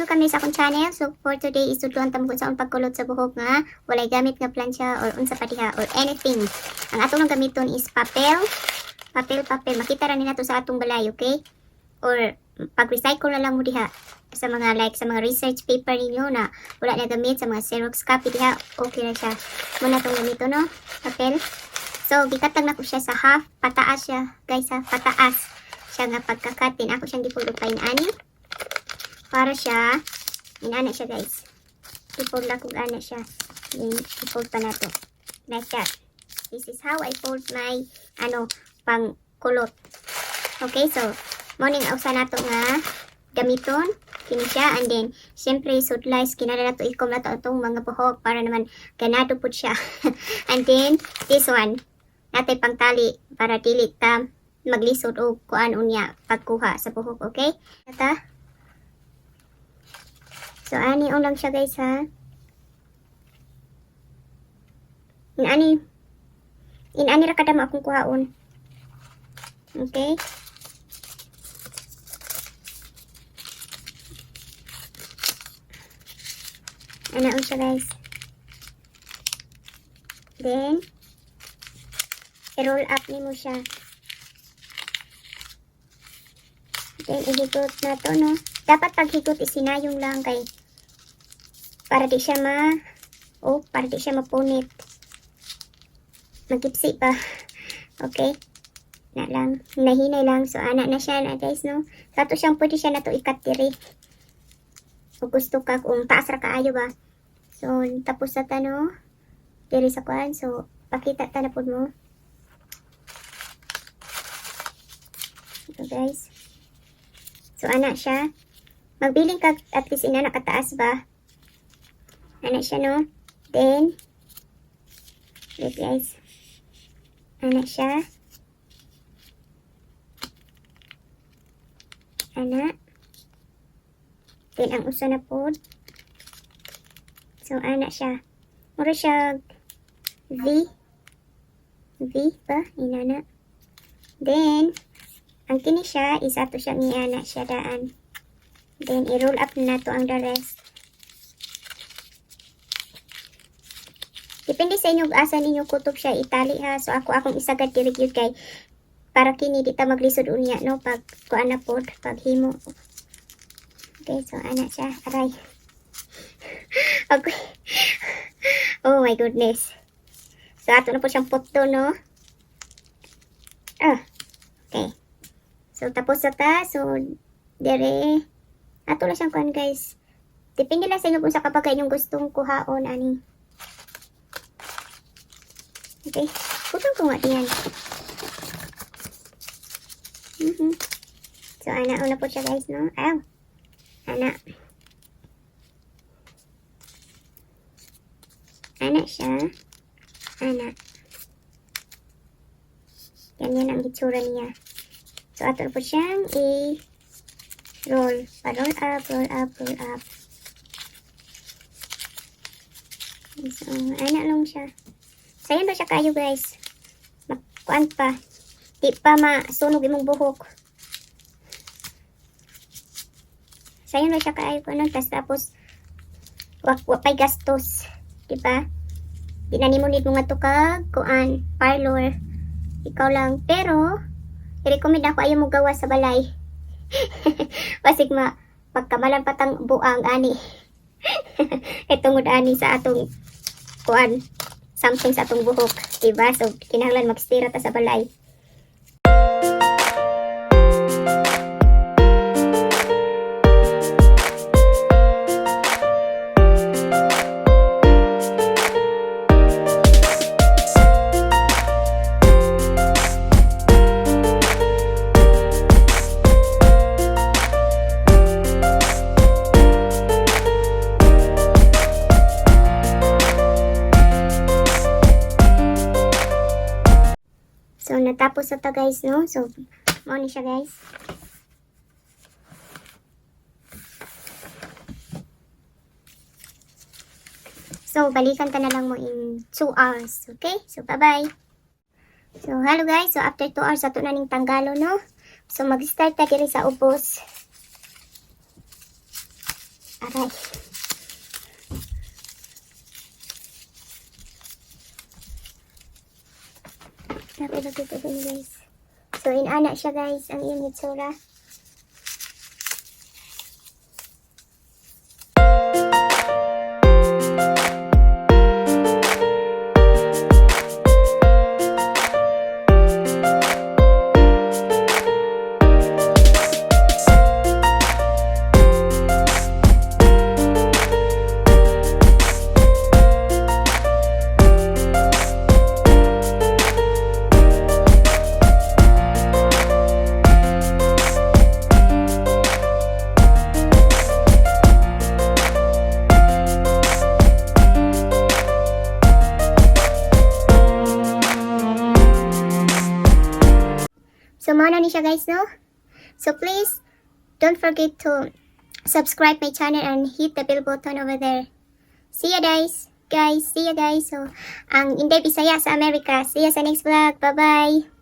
welcome sa akong channel. So for today is tudlon ta mo sa pagkulot sa buhok nga walay gamit nga plancha or unsa pa diha or anything. Ang atong gamiton is papel. Makita ra nila to sa atong balay, okay? Or pag-recycle na lang mo diha sa mga sa mga research paper ninyo na wala na gamit sa mga Xerox copy diha, okay na siya. Muna tong gamito, no? Papel. So gikatag na ko siya sa half, pataas siya, guys, ha, pataas. Siya nga pagkakatin ako siyang gipulupay na ani. Para siya, inana siya, guys. I-fold lang kung ana siya. Then, i-fold pa na to. Like that. This is how I fold my, pang kulot. Okay, so, morning ausa na to nga gamiton. Kini siya. And then, syempre, sudlays, kinala na to, ikom na to itong mga buhok para naman ganado po siya. And then, this one, natay pang tali para dili ta maglisod o kuan unya pagkuha sa buhok, okay? Ata. So, ani lang siya, guys, ha? Inani ra kada mo akong kuhaon. Okay? Anaon siya, guys. Then, i-roll up ni mo siya. Then, ihigot na to, no? Dapat paghigot isinayong lang kay para di siya mapunit. Magipsi pa. Okay? Na lang. Nahinay lang. So, ana na siya na, guys, no? So, ato siyang pwede siya na to ikatiri. Kung gusto ka, kung taas ra kaayo ba. So, tapos sa tano, diri sa kuan. So, pakita tanapod mo. So, guys. So, ana siya. Magbiling ka at least ina nakataas ba? Ana siya, no? Then, wait, guys. Ana siya. Ana. Then, ang usa na po. So, ana siya. Mura siya V ba? Inana. Then, ang kini siya is ato siya ni ana siya daan. Then, i-roll up na to ang the rest. Depende sa inyo asa ninyo kutob siya itali, ha. So, akong isagad diri gyud kay para kini di ta maglisod unya, no, pag kuan na pod, pag himo. Okay, so ana siya. Aray. Okay. Oh my goodness. So, ato na po siyang putdo, no? Okay. So, tapos na ta. So, dere. Ato na siyang kuan, guys. Depende lang sa inyo kung sa kapag inyong gustong kuhaon, ani. Okay. Putong ko nga diyan. So, ana. Una po siya, guys, no? Ayaw. Ana. Ana siya. Ana. Ganyan ang itsura niya. So, ato po siyang roll. Roll up. So, ana lang siya. Sayan ba siya kayo, guys? Kuan pa. Di pa masunog imong buhok. Sayan ba siya kayo ko nun? Tapos, wapay gastos. Diba? Di na nimo need mo nga tukag, kuan, parlor. Ikaw lang. Pero, i-recommend ako ayaw mo gawa sa balay. Pasig pagkamalan patang buang ani. Itungod ani sa atong kuan, something sa atong buhok. Diba? So, kinahanglan magstira ta sa balay. So, natapos na ta, guys, no? So, mo ni siya, guys. So, balikan ta na lang mo in 2 hours. Okay? So, bye-bye. So, hello, guys. So, after 2 hours, ato na ning tanggalo, no? So, mag-start ta diri sa ubos. Aray. Napilagay ito din guys. So, inana siya guys, ang iyong hitsura. So, mao na ni siya guys, no? So, please, don't forget to subscribe my channel and hit the bell button over there. See ya guys. See ya guys. So, ang Inday Bisaya sa Amerika. See ya sa next vlog. Bye-bye.